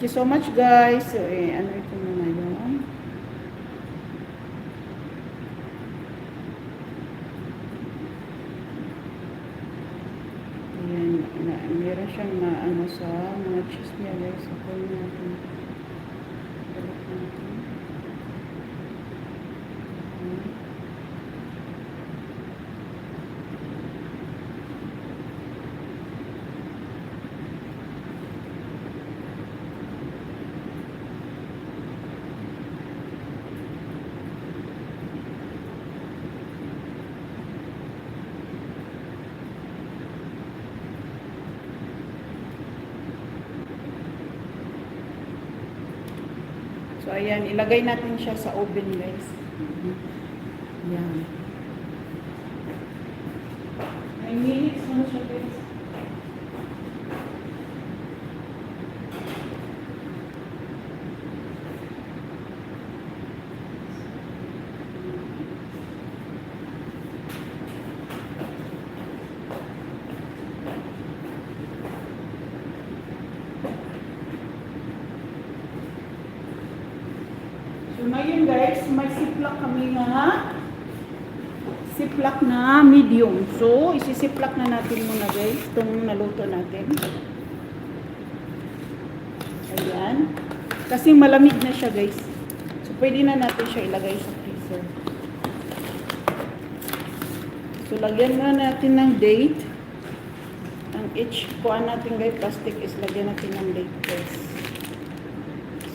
you so much guys. So, ano ito muna yun. Ayan, meron siyang ano sa mga cheese niya guys. So, kunin natin. Balik natin. So, ayan, ilagay natin siya sa oven, guys. Ayan. 9 minutes na siya, guys. So, ngayon guys, may siplak kami nga. Siplak na medium. So, isisiplak na natin muna guys. Itong naluto natin. Ayan. Kasi malamig na siya guys. So, pwede na natin siya ilagay sa freezer. So, lagyan na natin ng date. Ang each kuhaan natin guys, plastic is lagyan natin ng date guys.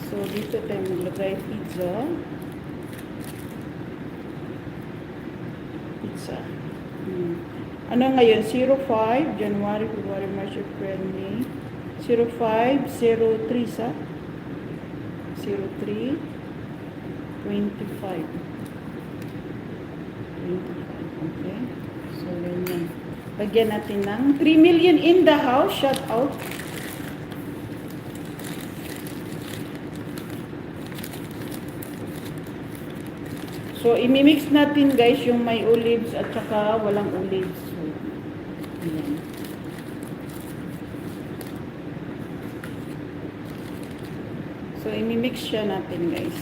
So, dito tayo maglagay pizza. Pizza. Ano ngayon? 05, January, February, March, April, May. 05, 03 sa? 03, 25. 25, okay. So, ganyan. Lagyan natin ng 3 million in the house. Shout out. So, imimix natin guys yung may olives at saka walang olives. So, ayan. So, imimix siya natin guys.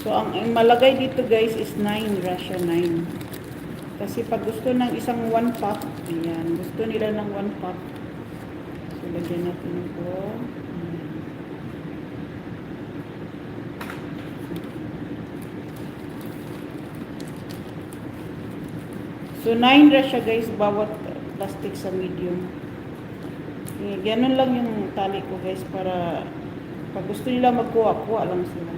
So, ang malagay dito guys is 9, Russia 9. Kasi pag gusto ng isang 1 pack, ayan, gusto nila ng 1 pack. So, lagyan natin ito. So, 9 ra siya guys, bawat plastic sa medium. Ganun lang yung tali ko guys, para pag gusto nila magkuha lang sila.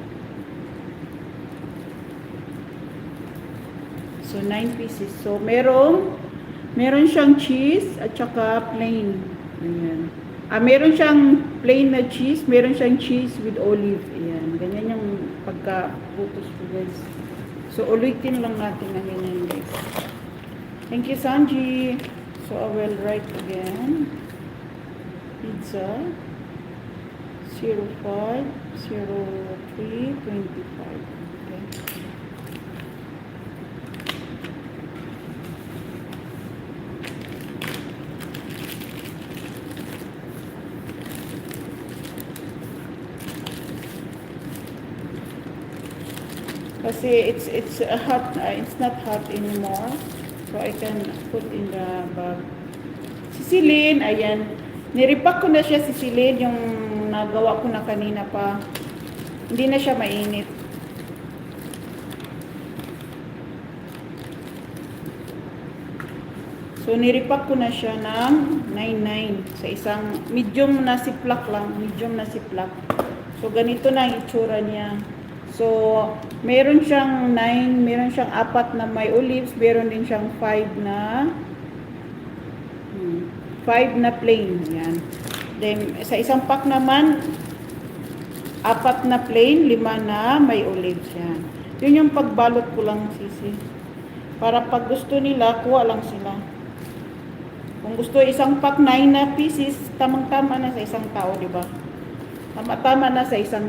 So, 9 pieces. So, meron siyang cheese at saka plain. Ayan. Meron siyang plain na cheese. Meron siyang cheese with olive. Ayan. Ganyan yung pagka-putos ko, guys. So, ulitin lang natin na ganyan, guys. Thank you, Sanji. So, I will write again. Pizza. 05, 03, 25. Okay. Kasi it's hot, it's not hot anymore. So I can put in the bag. Si Celine, ayan. Niripak ko na siya si Celine, yung nagawa ko na kanina pa. Hindi na siya mainit. So niripak ko na siya ng 99 sa isang medium na siplak lang, medium na siplak. So ganito na ang itsura niya. So, meron siyang 9, meron siyang 4 na may olives, meron din siyang 5 na 5 na plain. Yan. Then, sa isang pack naman, 4 na plain, 5 na may olives. Yan. Yun yung pagbalot ko lang, sisi. Para pag gusto nila, kuha lang sila. Kung gusto isang pack, 9 na pieces, tamang-tama na sa isang tao, di ba? Tama-tama na sa isang